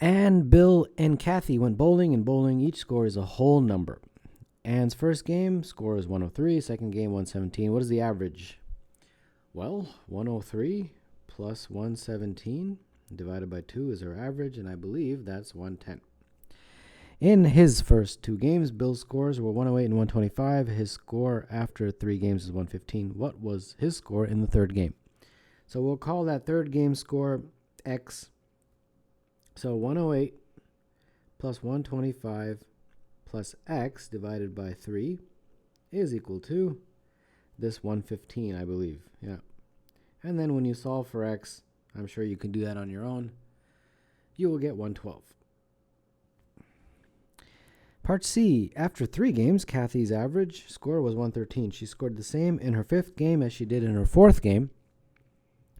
And Bill and Kathy went bowling. In bowling, each score is a whole number. Anne's first game score is 103, second game 117. What is the average? Well, 103 plus 117 divided by 2 is her average, and I believe that's 110. In his first 2 games, Bill's scores were 108 and 125. His score after 3 games is 115. What was his score in the third game? So we'll call that third game score X. So 108 plus 125 plus X divided by 3 is equal to this 115, I believe. Yeah. And then when you solve for X, I'm sure you can do that on your own, you will get 112. Part C. After 3 games, Kathy's average score was 113. She scored the same in her 5th game as she did in her 4th game.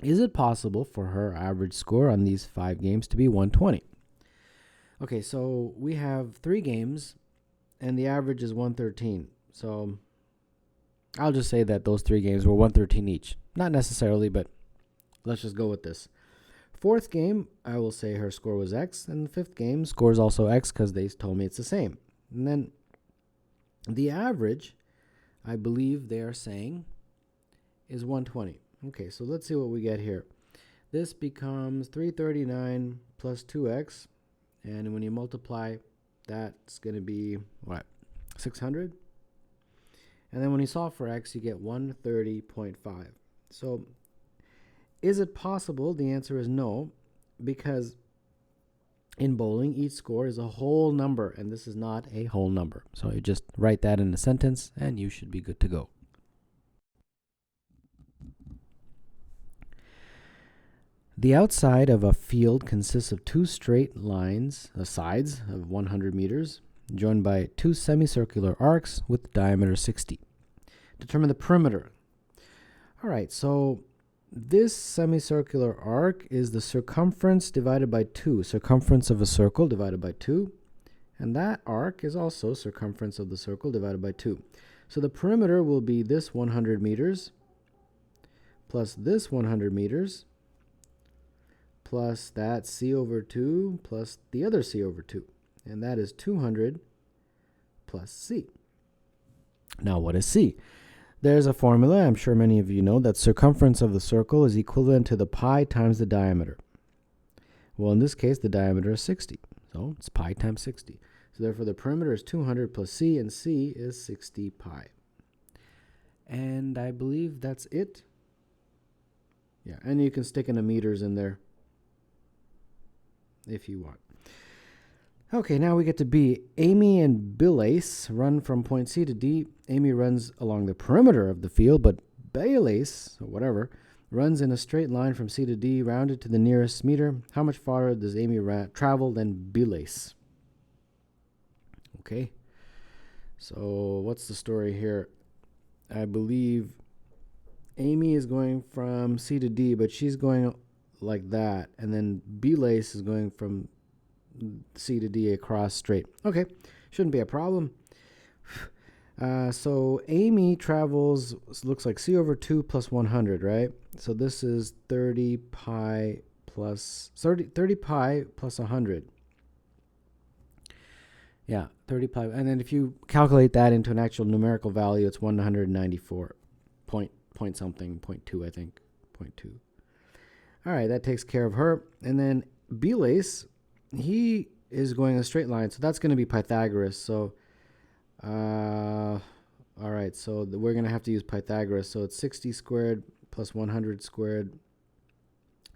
Is it possible for her average score on these 5 games to be 120? Okay, so we have 3 games, and the average is 113. So I'll just say that those 3 games were 113 each. Not necessarily, but let's just go with this. 4th game, I will say her score was X, and the 5th game score is also X because they told me it's the same. And then the average, I believe they are saying, is 120. Okay, so let's see what we get here. This becomes 339 plus 2x, and when you multiply, that's going to be, what, 600? And then when you solve for x, you get 130.5. So is it possible? The answer is no, because in bowling, each score is a whole number, and this is not a whole number. So you just write that in a sentence, and you should be good to go. The outside of a field consists of 2 straight lines, sides of 100 meters, joined by 2 semicircular arcs with diameter 60. Determine the perimeter. All right, so this semicircular arc is the circumference divided by 2. Circumference of a circle divided by 2. And that arc is also circumference of the circle divided by 2. So the perimeter will be this 100 meters plus this 100 meters plus that c over 2 plus the other c over 2. And that is 200 plus c. Now what is c? There's a formula, I'm sure many of you know, that circumference of the circle is equivalent to the pi times the diameter. Well, in this case, the diameter is 60. So it's pi times 60. So therefore, the perimeter is 200 plus c, and c is 60 pi. And I believe that's it. Yeah, and you can stick in the meters in there if you want. Okay, now we get to B. Amy and Billace run from point C to D. Amy runs along the perimeter of the field, but Billace, or whatever, runs in a straight line from C to D, rounded to the nearest meter. How much farther does Amy travel than Billace? Okay, so what's the story here? I believe Amy is going from C to D, but she's going like that, and then Billace is going from C to D across straight. Okay, shouldn't be a problem. So Amy travels, looks like C over 2 plus 100, right? So this is 30 pi plus 100. Yeah, 30 pi. And then if you calculate that into an actual numerical value, it's 194 point something, 0.2, I think, 0.2. All right, that takes care of her. And then Billace, he is going a straight line, so that's going to be Pythagoras. So, all right, so we're going to have to use Pythagoras. So it's 60 squared plus 100 squared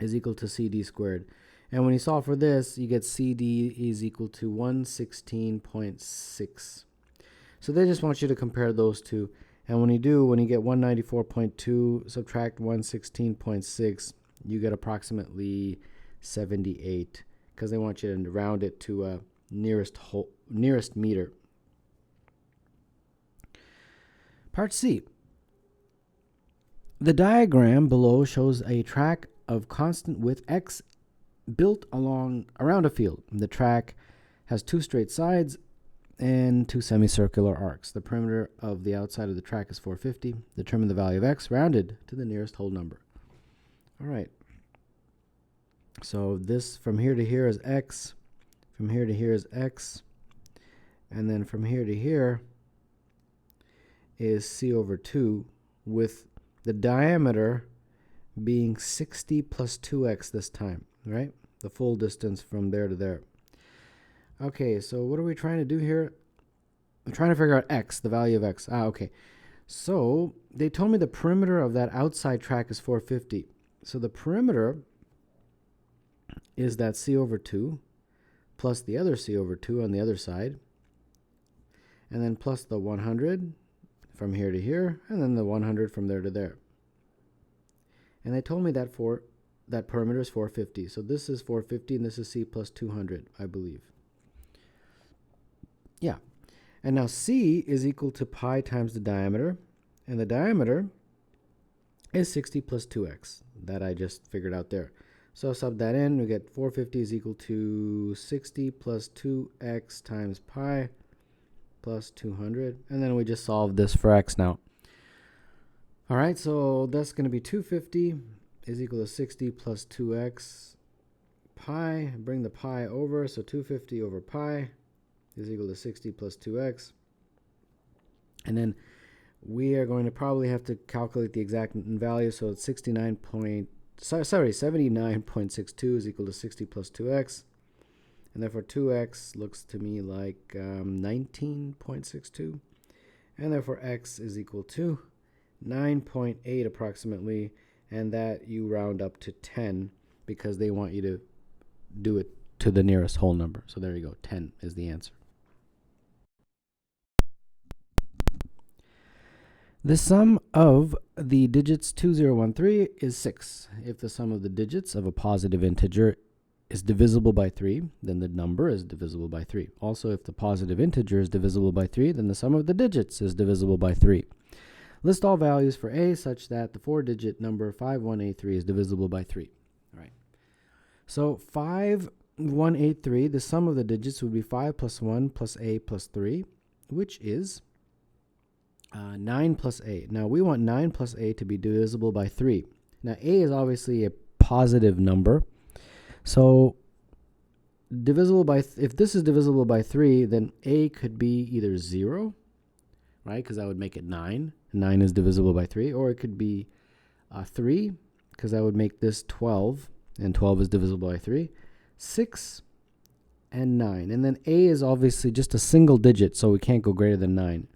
is equal to CD squared. And when you solve for this, you get CD is equal to 116.6. So they just want you to compare those two. And when you do, when you get 194.2, subtract 116.6, you get approximately 78. Because they want you to round it to nearest meter. Part C. The diagram below shows a track of constant width x built around a field. The track has 2 straight sides and 2 semicircular arcs. The perimeter of the outside of the track is 450. Determine the value of x rounded to the nearest whole number. All right. So this from here to here is x. From here to here is x. And then from here to here is c over 2, with the diameter being 60 plus 2x this time, right? The full distance from there to there. Okay, so what are we trying to do here? I'm trying to figure out x, the value of x. Okay. So they told me the perimeter of that outside track is 450. So the perimeter is that c over 2 plus the other c over 2 on the other side, and then plus the 100 from here to here, and then the 100 from there to there. And they told me that that perimeter is 450. So this is 450, and this is c plus 200, I believe. Yeah. And now c is equal to pi times the diameter, and the diameter is 60 plus 2x. That I just figured out there. So sub that in, we get 450 is equal to 60 plus 2x times pi plus 200. And then we just solve this for x now. All right, so that's going to be 250 is equal to 60 plus 2x pi. Bring the pi over, so 250 over pi is equal to 60 plus 2x. And then we are going to probably have to calculate the exact value, so it's 79.62 is equal to 60 plus 2x. And therefore 2x looks to me like 19.62. And therefore x is equal to 9.8 approximately, and that you round up to 10 because they want you to do it to the nearest whole number. So there you go, 10 is the answer. The sum of the digits 2013 is 6. If the sum of the digits of a positive integer is divisible by 3, then the number is divisible by 3. Also, if the positive integer is divisible by 3, then the sum of the digits is divisible by 3. List all values for a such that the 4-digit number 5183 is divisible by 3. All right. So 5183, the sum of the digits would be 5 plus 1 plus a plus 3, which is 9 plus a. Now we want 9 plus a to be divisible by 3. Now a is obviously a positive number. So divisible by if this is divisible by 3, then a could be either 0, right? Because that would make it 9. 9 is divisible by 3. Or it could be 3, because that would make this 12. And 12 is divisible by 3. 6 and 9. And then a is obviously just a single digit, so we can't go greater than 9.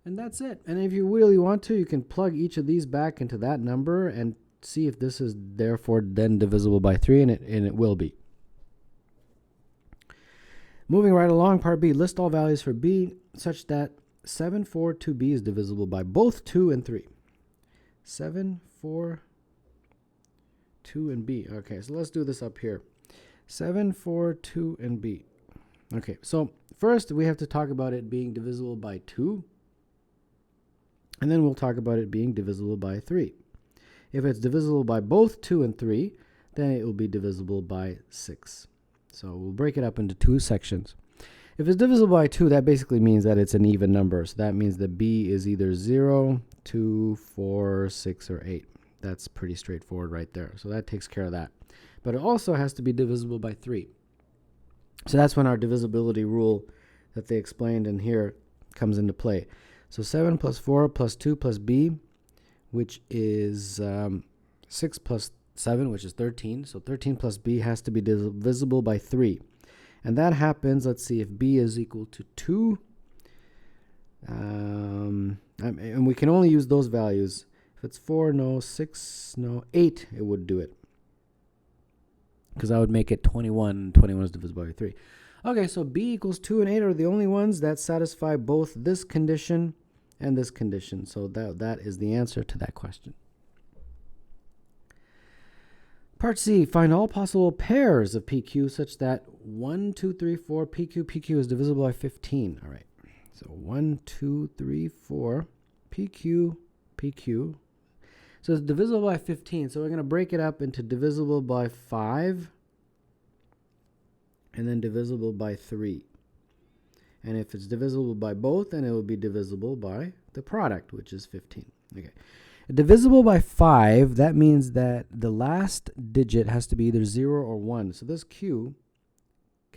And that's it. And if you really want to, you can plug each of these back into that number and see if this is therefore then divisible by 3, and it will be. Moving right along, part B, list all values for b such that 7, 4, 2b is divisible by both 2 and 3. 7, 4, 2, and b. Okay, so let's do this up here. 7, 4, 2, and b. Okay, so first we have to talk about it being divisible by 2. And then we'll talk about it being divisible by 3. If it's divisible by both 2 and 3, then it will be divisible by 6. So we'll break it up into two sections. If it's divisible by 2, that basically means that it's an even number. So that means that b is either 0, 2, 4, 6, or 8. That's pretty straightforward right there. So that takes care of that. But it also has to be divisible by 3. So that's when our divisibility rule that they explained in here comes into play. So 7 plus 4 plus 2 plus b, which is 6 plus 7, which is 13. So 13 plus b has to be divisible by 3. And that happens, let's see, if b is equal to 2. And we can only use those values. If it's 4, no. 6, no. 8, it would do it. Because that would make it 21. 21 is divisible by 3. Okay, so b equals 2 and 8 are the only ones that satisfy both this condition and this condition. So that is the answer to that question. Part C, find all possible pairs of PQ such that 1, 2, 3, 4 PQ is divisible by 15. All right, so 1, 2, 3, 4 PQ. So it's divisible by 15. So we're going to break it up into divisible by 5 and then divisible by 3. And if it's divisible by both, then it will be divisible by the product, which is 15. Okay. Divisible by 5, that means that the last digit has to be either 0 or 1. So this Q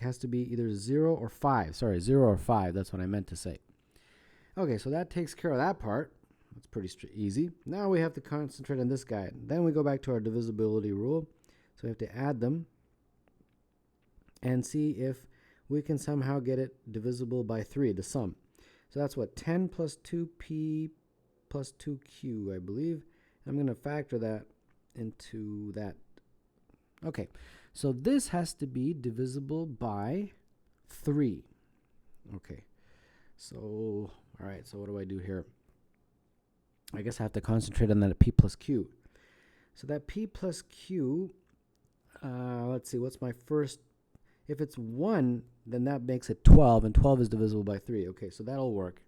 has to be either 0 or 5. Sorry, 0 or 5. That's what I meant to say. Okay, so that takes care of that part. That's pretty easy. Now we have to concentrate on this guy. Then we go back to our divisibility rule. So we have to add them and see if we can somehow get it divisible by 3, the sum. So that's what, 10 plus 2p plus 2q, I believe. I'm going to factor that into that. Okay, so this has to be divisible by 3. Okay, so, all right, so what do I do here? I guess I have to concentrate on that p plus q. So that p plus q, let's see, what's my first? If it's 1, then that makes it 12, and 12 is divisible by 3. Okay, so that'll work.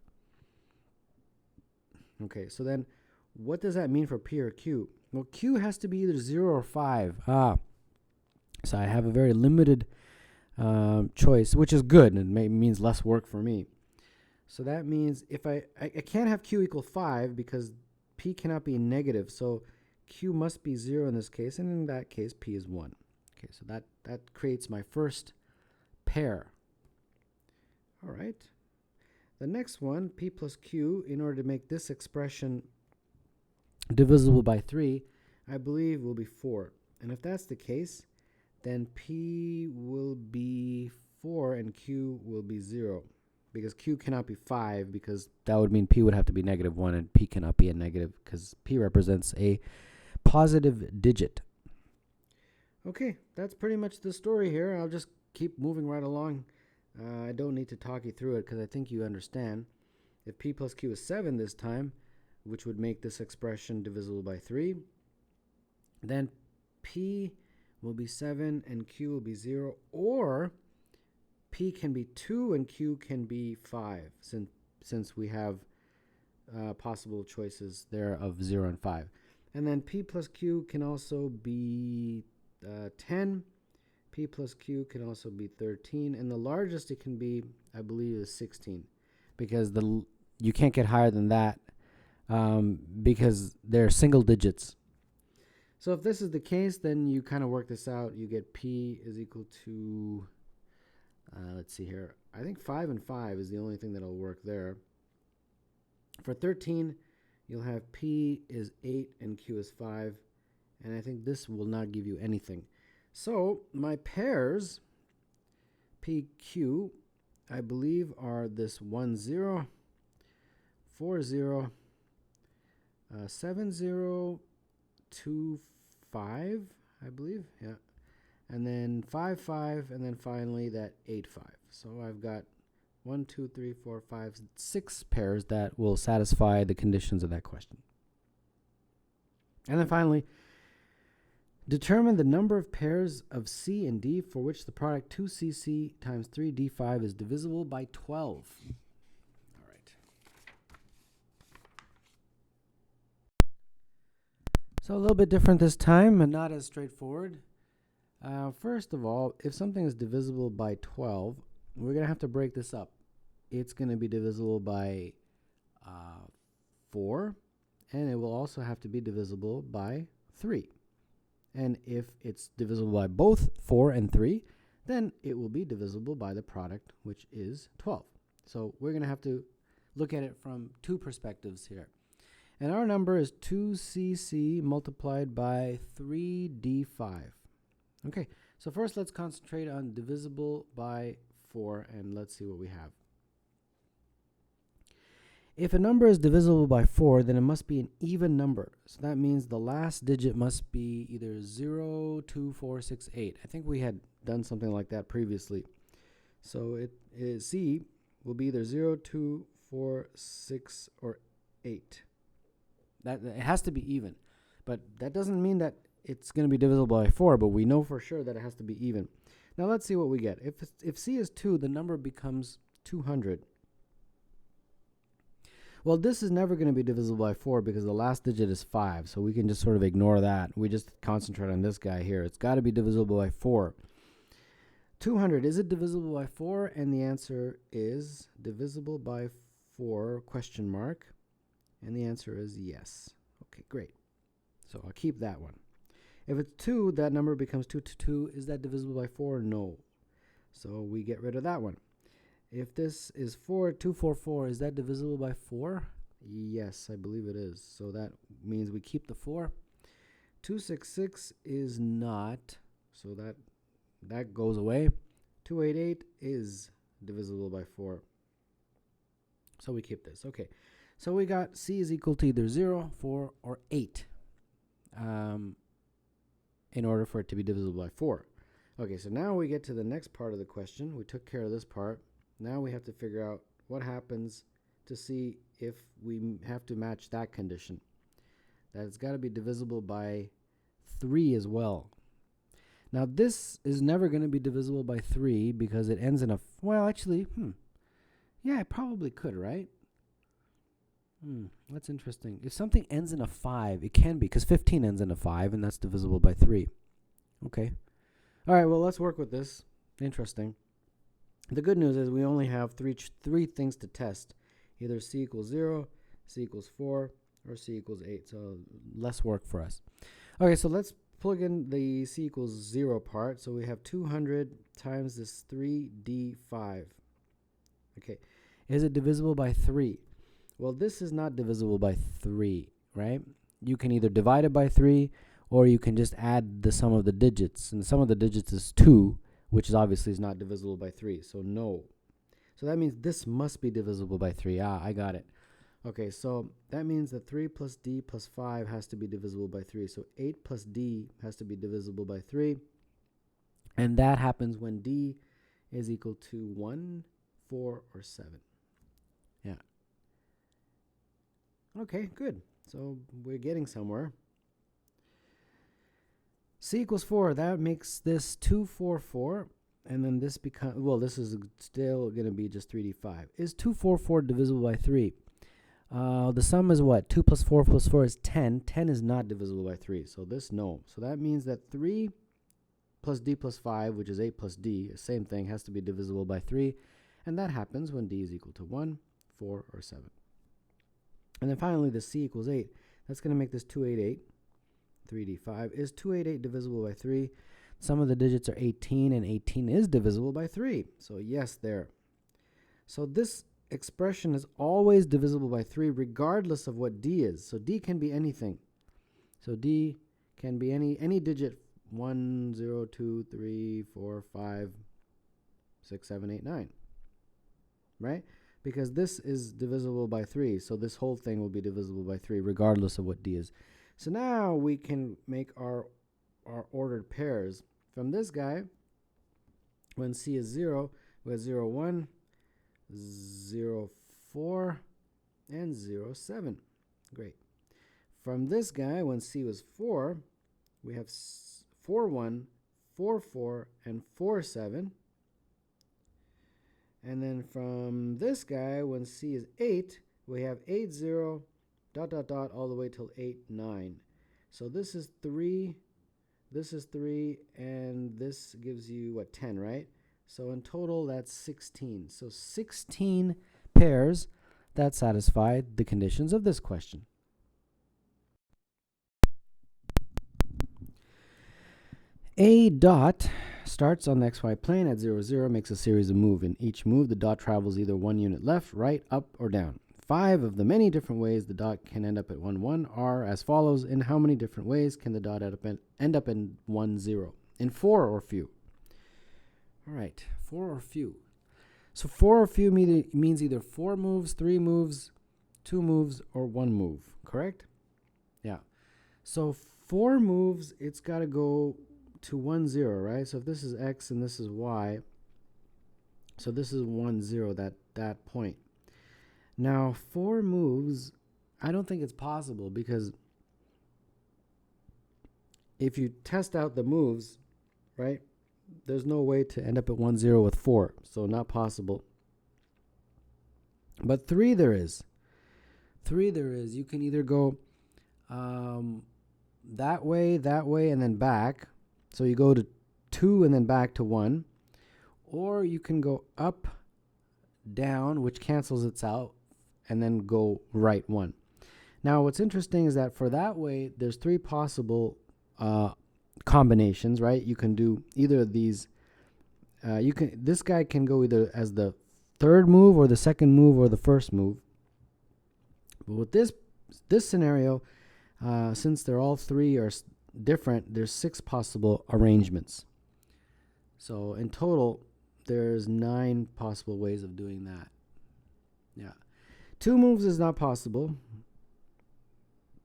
Okay, so then what does that mean for p or q? Well, q has to be either 0 or 5. So I have a very limited choice, which is good, and it means less work for me. So that means if I can't have q equal 5 because p cannot be negative. So q must be 0 in this case, and in that case, p is 1. Okay, so that creates my first pair. All right. The next one, p plus q, in order to make this expression divisible by 3, I believe will be 4. And if that's the case, then p will be 4 and q will be 0. Because q cannot be 5, because that would mean p would have to be negative 1, and p cannot be a negative because p represents a positive digit. Okay, that's pretty much the story here. I'll just keep moving right along. I don't need to talk you through it because I think you understand. If p plus q is 7 this time, which would make this expression divisible by 3, then p will be 7 and q will be 0, or p can be 2 and q can be 5, since we have possible choices there of 0 and 5. And then p plus q can also be 10. P plus q can also be 13. And the largest it can be, I believe, is 16. Because you can't get higher than that because they're single digits. So if this is the case, then you kind of work this out. You get p is equal to... let's see here. I think 5 and 5 is the only thing that'll work there. For 13, you'll have p is 8 and q is 5. And I think this will not give you anything. So my pairs, pq, I believe are this 1, 0, 4, 0, 7, 0, 2, 5, I believe. Yeah. And then 5, 5, and then finally that 8, 5. So I've got 1, 2, 3, 4, 5, 6 pairs that will satisfy the conditions of that question. And then finally, determine the number of pairs of C and D for which the product 2CC times 3D5 is divisible by 12. All right. So a little bit different this time, and not as straightforward. First of all, if something is divisible by 12, we're going to have to break this up. It's going to be divisible by 4, and it will also have to be divisible by 3. And if it's divisible by both 4 and 3, then it will be divisible by the product, which is 12. So we're going to have to look at it from two perspectives here. And our number is 2cc multiplied by 3d5. Okay, so first let's concentrate on divisible by 4, and let's see what we have. If a number is divisible by 4, then it must be an even number. So that means the last digit must be either 0, 2, 4, 6, 8. I think we had done something like that previously. So C will be either 0, 2, 4, 6, or 8. It has to be even. But that doesn't mean that it's going to be divisible by 4, but we know for sure that it has to be even. Now let's see what we get. If C is 2, the number becomes 200. Well, this is never going to be divisible by 4 because the last digit is 5, so we can just sort of ignore that. We just concentrate on this guy here. It's got to be divisible by 4. 200, is it divisible by 4? And the answer is divisible by 4, question mark. And the answer is yes. Okay, great. So I'll keep that one. If it's 2, that number becomes 2 to 2. Is that divisible by 4? No. So we get rid of that one. If this is 4, 2, 4, 4, is that divisible by 4? Yes, I believe it is. So that means we keep the 4. 266 is not, so that goes away. 288 is divisible by 4. So we keep this. Okay. So we got C is equal to either 0, 4, or 8 in order for it to be divisible by 4. Okay, so now we get to the next part of the question. We took care of this part. Now we have to figure out what happens to see if we have to match that condition. That it's got to be divisible by 3 as well. Now this is never going to be divisible by 3 because it ends in a, well actually, yeah, it probably could, right? That's interesting. If something ends in a 5, it can be, because 15 ends in a 5, and that's divisible by 3. Okay. All right, well, let's work with this. Interesting. The good news is we only have three things to test. Either C equals 0, C equals 4, or C equals 8. So less work for us. Okay, so let's plug in the C equals 0 part. So we have 200 times this 3D5. Okay. Is it divisible by 3? Well, this is not divisible by 3, right? You can either divide it by 3, or you can just add the sum of the digits. And the sum of the digits is 2, which is obviously is not divisible by 3, so no. So that means this must be divisible by 3. Ah, I got it. Okay, so that means that 3 plus D plus 5 has to be divisible by 3. So 8 plus D has to be divisible by 3. And that happens when D is equal to 1, 4, or 7. Yeah. Okay, good. So we're getting somewhere. C equals 4, that makes this 2, 4, 4. And then this becomes, well, this is still going to be just 3D5. Is 2, 4, 4 divisible by 3? The sum is what? 2 plus 4 plus 4 is 10. 10 is not divisible by 3. So this, no. So that means that 3 plus D plus 5, which is 8 plus D, the same thing, has to be divisible by 3. And that happens when D is equal to 1, 4, or 7. And then finally, the C equals 8. That's going to make this 288. 3D5. Is 288 divisible by 3? Some of the digits are 18, and 18 is divisible by 3. So yes, there. So this expression is always divisible by 3 regardless of what D is. So D can be anything. So D can be any digit, 1, 0, 2, 3, 4, 5, 6, 7, 8, 9. Right? Because this is divisible by 3, so this whole thing will be divisible by 3 regardless of what D is. So now we can make our ordered pairs. From this guy, when C is 0, we have 0, 1, 0, 4, and 0, 7. Great. From this guy, when C was 4, we have 4, 1, 4, 4, and 4, 7. And then from this guy, when C is 8, we have 8, 0, ... all the way till 8, 9. So this is 3, and this gives you, what, 10, right? So in total, that's 16. So 16 pairs that satisfy the conditions of this question. A dot starts on the xy plane at 0, 0, makes a series of moves. In each move, the dot travels either one unit left, right, up, or down. 5 of the many different ways the dot can end up at 1, 1 are as follows. In how many different ways can the dot end up in 1, 0? In 4 or few. All right, 4 or few. So 4 or few means either 4 moves, 3 moves, 2 moves, or 1 move, correct? Yeah. So 4 moves, it's got to go to 1, 0, right? So if this is x and this is y, so this is 1, 0, that point. Now, 4 moves, I don't think it's possible, because if you test out the moves, right, there's no way to end up at 1, 0 with 4, so not possible. But 3 there is. 3 there is. You can either go that way, and then back. So you go to 2 and then back to 1. Or you can go up, down, which cancels it out, and then go right 1. Now, what's interesting is that for that way, there's 3 possible combinations, right? You can do either of these this guy can go either as the third move or the second move or the first move. But with this scenario, since they're all three are different, there's 6 possible arrangements. So in total, there's 9 possible ways of doing that. Yeah. 2 moves is not possible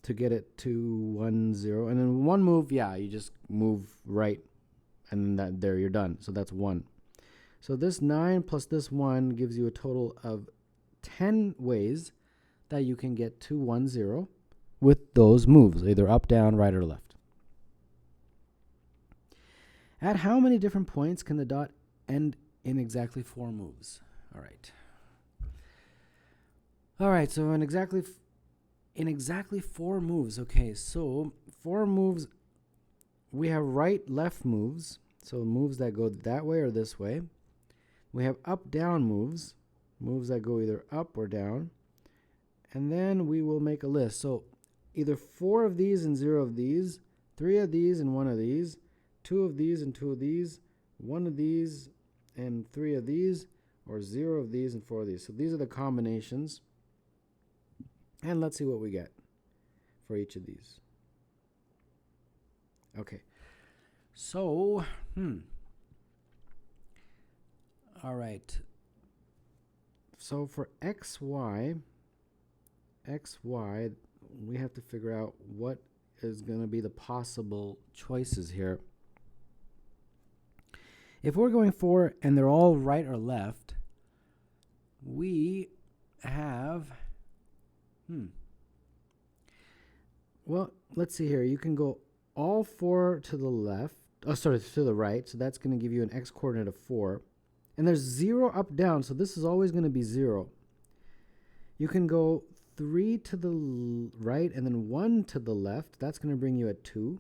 to get it to 1, 0. And then 1 move, yeah, you just move right, and then there you're done. So that's 1. So this 9 plus this 1 gives you a total of 10 ways that you can get to 1, 0 with those moves, either up, down, right, or left. At how many different points can the dot end in exactly 4 moves? All right. All right, so in exactly 4 moves. Okay, so 4 moves, we have right, left moves. So moves that go that way or this way. We have up, down moves. Moves that go either up or down. And then we will make a list. So either 4 of these and 0 of these, 3 of these and 1 of these, 2 of these and 2 of these, 1 of these and 3 of these, or 0 of these and 4 of these. So these are the combinations. And let's see what we get for each of these. Okay. So, all right. So for XY, we have to figure out what is going to be the possible choices here. If we're going for, and they're all right or left, we have, well, let's see here. You can go all 4 to the left, to the right, so that's going to give you an x coordinate of 4. And there's 0 up, down, so this is always going to be 0. You can go 3 to the right and then 1 to the left. That's going to bring you at 2.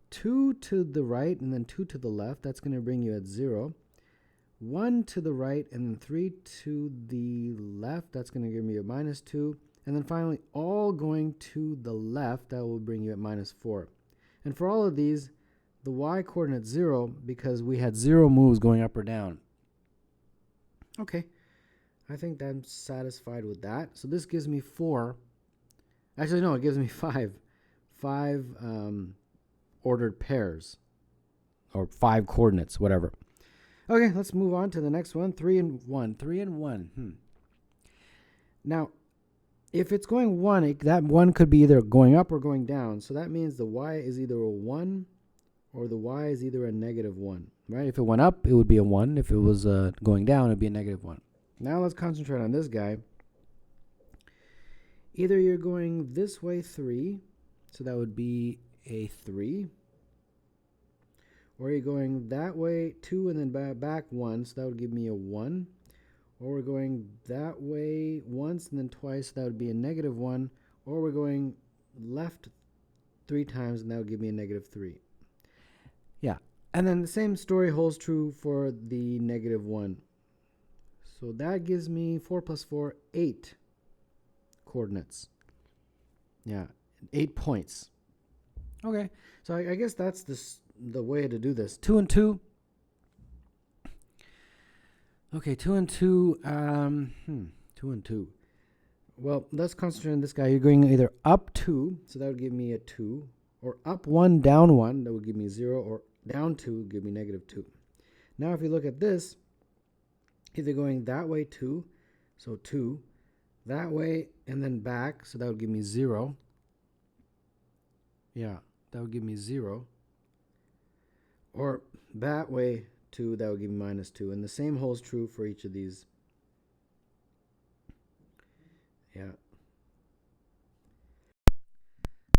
2 to the right and then 2 to the left. That's going to bring you at 0. 1 to the right and then 3 to the left. That's going to give me a -2. And then finally, all going to the left. That will bring you at -4. And for all of these, the y coordinate 0 because we had 0 moves going up or down. Okay. I think I'm satisfied with that. So this gives me 4. Actually, no, it gives me 5. 5 ordered pairs. Or 5 coordinates, whatever. Okay, let's move on to the next one. 3 and 1. 3 and 1. Now, if it's going 1, that 1 could be either going up or going down. So that means the y is either a 1 or the y is either a -1. Right? If it went up, it would be a 1. If it was going down, it would be a -1. Now let's concentrate on this guy. Either you're going this way 3, so that would be a 3. Or you're going that way 2 and then back 1, so that would give me a 1. Or we're going that way once and then twice, so that would be a -1. Or we're going left 3 times, and that would give me a -3. Yeah, and then the same story holds true for the -1. So that gives me 4 plus 4, 8 coordinates. Yeah, 8 points. Okay, so I guess that's the way to do this. 2 and 2. Okay, 2 and 2. 2 and 2. Well, let's concentrate on this guy. You're going either up 2, so that would give me a 2, or up 1, down 1, that would give me 0, or down 2 would give me -2. Now, if you look at this, either going that way 2, so 2, that way and then back, so that would give me 0. Yeah, that would give me 0. Or that way 2, that would give me -2. And the same holds true for each of these. Yeah.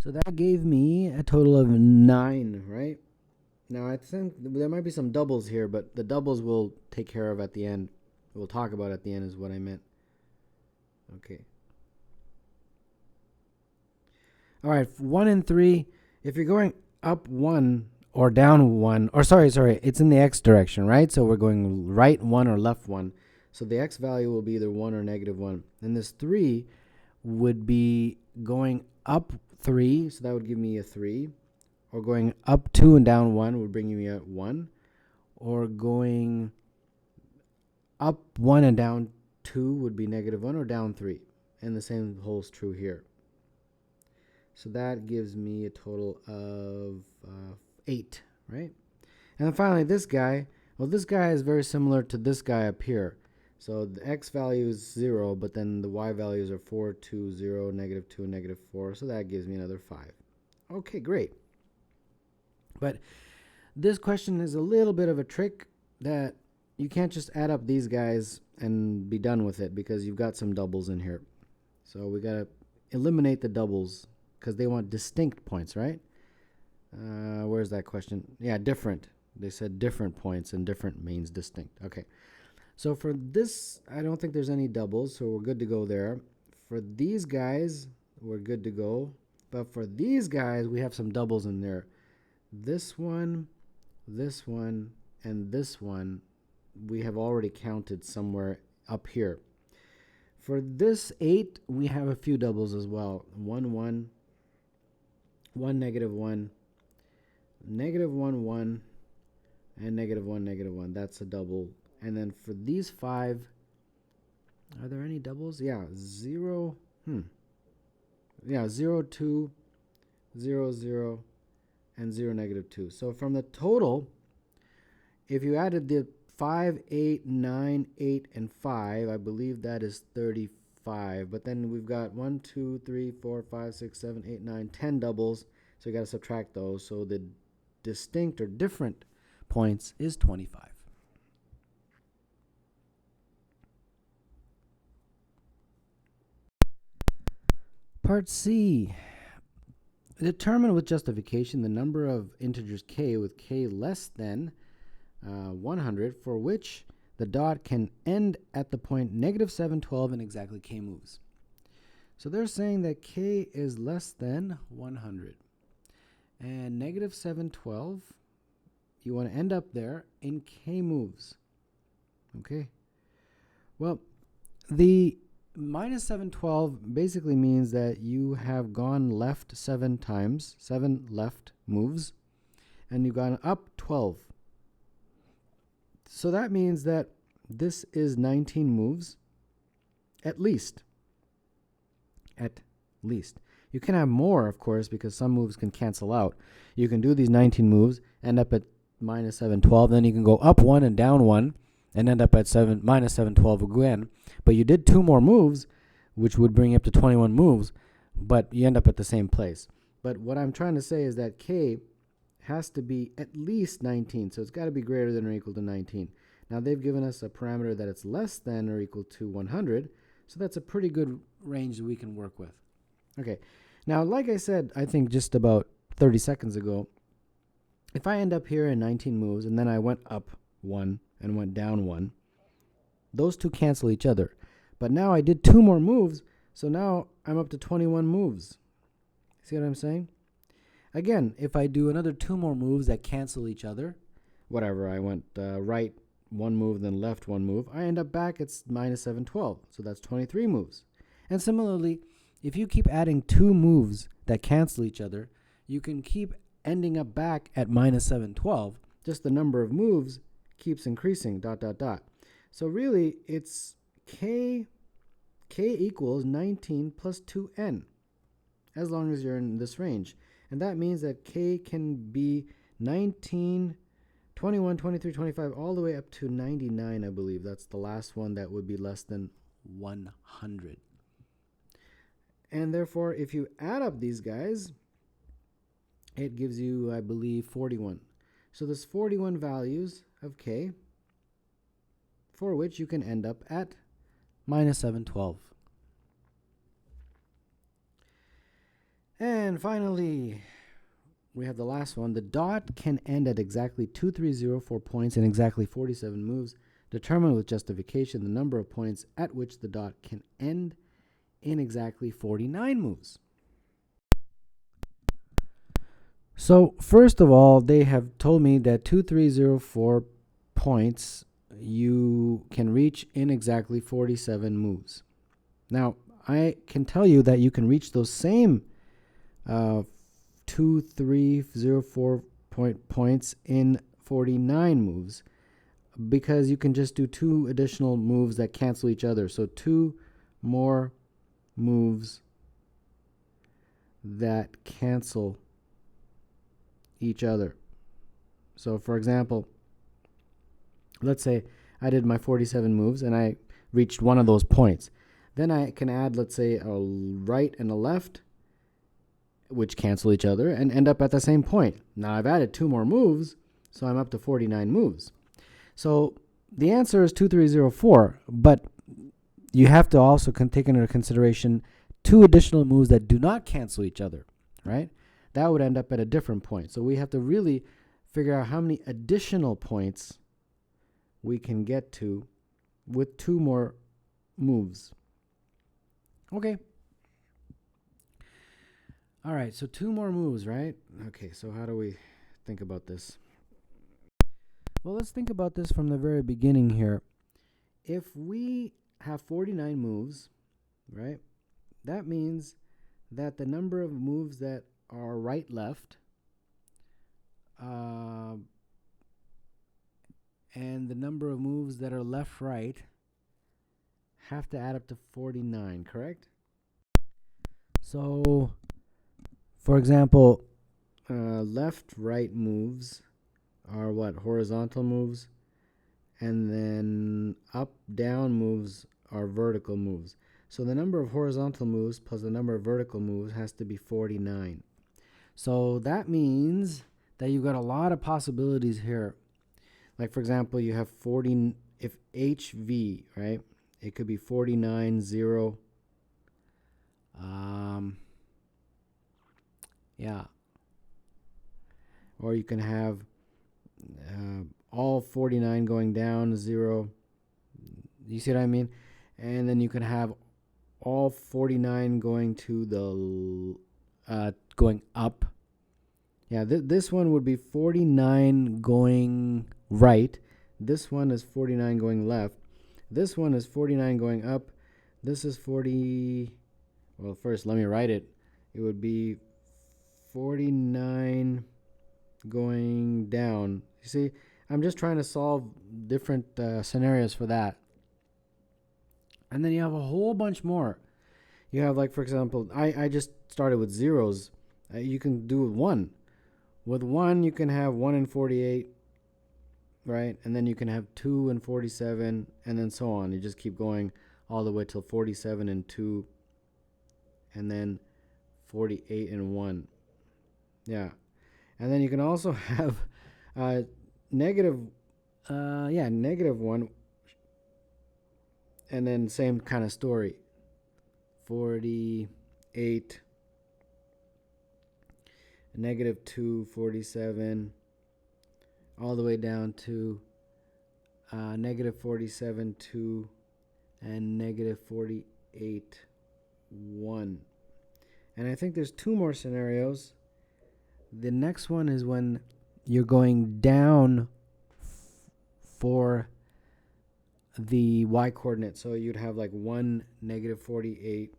So that gave me a total of 9, right? Now, I think there might be some doubles here, but the doubles we'll take care of at the end. We'll talk about at the end is what I meant. Okay. All right, 1 and 3. If you're going up 1 or down 1, or sorry, it's in the x direction, right? So we're going right 1 or left 1. So the x value will be either 1 or -1. And this 3 would be going up 3, so that would give me a 3. Or going up 2 and down 1 would bring me a 1. or going up 1 and down 2 would be -1, or down 3. And the same holds true here. So that gives me a total of 8, right? And then finally this guy, well, this guy is very similar to this guy up here. So the x value is 0, but then the y values are 4, 2, 0, -2, and -4. So that gives me another 5. Okay, great. But this question is a little bit of a trick that you can't just add up these guys and be done with it, because you've got some doubles in here. So we got to eliminate the doubles because they want distinct points, right? Where's that question? Yeah, different. They said different points, and different means distinct. Okay. So for this, I don't think there's any doubles, so we're good to go there. For these guys, we're good to go. But for these guys, we have some doubles in there. This one, and this one, we have already counted somewhere up here. For this 8, we have a few doubles as well. 1, 1, 1, -1, -1, 1, and -1, -1. That's a double. And then for these 5, are there any doubles? Yeah, 0, yeah, 0, 2, 0, 0, and 0, -2. So from the total, if you added the 5, 8, 9, 8, and 5, I believe that is 35. But then we've got 1, 2, 3, 4, 5, 6, 7, 8, 9, 10 doubles. So you got to subtract those. So the distinct or different points is 25. Part C. Determine with justification the number of integers k with k less than 100 for which the dot can end at the point -712 in exactly k moves. So they're saying that k is less than 100. And -712, you want to end up there in k moves. Okay. Well, the -712 basically means that you have gone left 7 times, 7 left moves, and you've gone up 12. So that means that this is 19 moves, at least. At least. You can have more, of course, because some moves can cancel out. You can do these 19 moves, end up at -712, then you can go up 1 and down 1, and end up at -712 again. But you did 2 more moves, which would bring you up to 21 moves, but you end up at the same place. But what I'm trying to say is that k has to be at least 19, so it's got to be greater than or equal to 19. Now they've given us a parameter that it's less than or equal to 100, so that's a pretty good range that we can work with. Okay, now like I said, I think just about 30 seconds ago, if I end up here in 19 moves and then I went up 1 and went down 1, those two cancel each other. But now I did 2 more moves, so now I'm up to 21 moves. See what I'm saying? Again, if I do another 2 more moves that cancel each other, whatever, I went right 1 move, then left 1 move, I end up back at -712, so that's 23 moves. And similarly, if you keep adding 2 moves that cancel each other, you can keep ending up back at -712, just the number of moves keeps increasing, ... So really, it's k equals 19 plus 2n, as long as you're in this range. And that means that k can be 19, 21, 23, 25, all the way up to 99, I believe. That's the last one that would be less than 100. And therefore, if you add up these guys, it gives you, I believe, 41. So there's 41 values of k for which you can end up at -712. And finally, we have the last one. The dot can end at exactly 2304 points in exactly 47 moves. Determine with justification the number of points at which the dot can end in exactly 49 moves. So first of all, they have told me that 2304 points you can reach in exactly 47 moves. Now, I can tell you that you can reach those same 2304 points in 49 moves, because you can just do 2 additional moves that cancel each other. So 2 more moves that cancel each other. So for example, let's say I did my 47 moves and I reached one of those points. Then I can add, let's say, a right and a left, which cancel each other, and end up at the same point. Now I've added 2 more moves, so I'm up to 49 moves. So the answer is 2304, but you have to also take into consideration 2 additional moves that do not cancel each other, right? That would end up at a different point. So we have to really figure out how many additional points we can get to with 2 more moves. Okay. All right, so 2 more moves, right? Okay, so how do we think about this? Well, let's think about this from the very beginning here. If we have 49 moves, right, that means that the number of moves that are right-left and the number of moves that are left-right have to add up to 49, correct? So, for example, left-right moves are what? Horizontal moves. And then up-down moves are vertical moves. So the number of horizontal moves plus the number of vertical moves has to be 49. So that means that you've got a lot of possibilities here. Like, for example, you have 40, if HV, right? It could be 49, 0. Yeah. Or you can have all 49 going down, 0. You see what I mean? And then you can have all 49 going to the going up. Yeah, this one would be 49 going right. This one is 49 going left. This one is 49 going up. This is 40. Well, first let me write it. It would be 49 going down. You see, I'm just trying to solve different scenarios for that. And then you have a whole bunch more. You have, like, for example, I just started with zeros. You can do 1. With 1, you can have 1 and 48, right? And then you can have 2 and 47, and then so on. You just keep going all the way till 47 and 2, and then 48 and 1. Yeah. And then you can also have negative 1, and then same kind of story. 48, negative 2, 47, all the way down to negative 47, 2, and negative 48, 1. And I think there's 2 more scenarios. The next one is when you're going down for the y coordinate. So you'd have like 1, negative 48,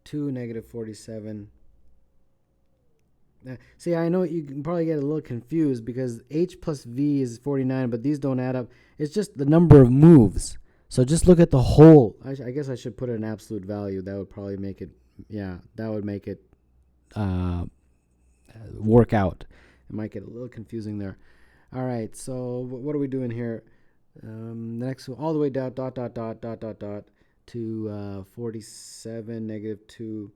2, negative 47. See, I know you can probably get a little confused because h plus v is 49, but these don't add up. It's just the number of moves. So just look at the whole. I guess I should put an absolute value. That would probably make it, that would make it work out. It might get a little confusing there. All right, so what are we doing here? The next one, all the way down, to 47, negative 2,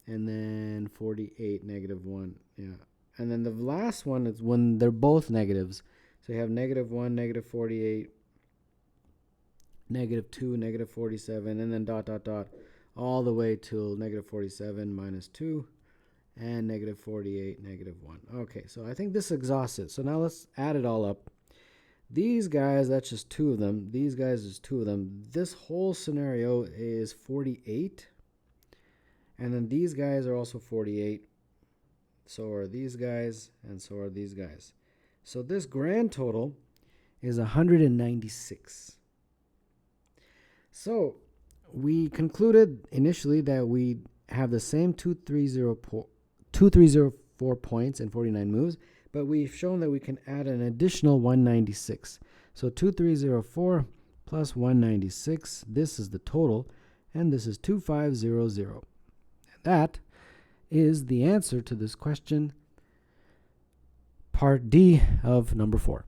and then 48, negative 1. Yeah. And then the last one is when they're both negatives. So you have negative 1, negative 48, negative 2, negative 47, and then all the way till negative 47 minus 2, and negative 48, negative 1. Okay, so I think this exhausts it. So now let's add it all up. These guys, that's just 2 of them. These guys is 2 of them. This whole scenario is 48. And then these guys are also 48. So are these guys, and so are these guys. So this grand total is 196. So we concluded initially that we have the same 2304 points and 49 moves, but we've shown that we can add an additional 196. So 2304 plus 196, this is the total, and this is 2500. That is the answer to this question, part D of number 4.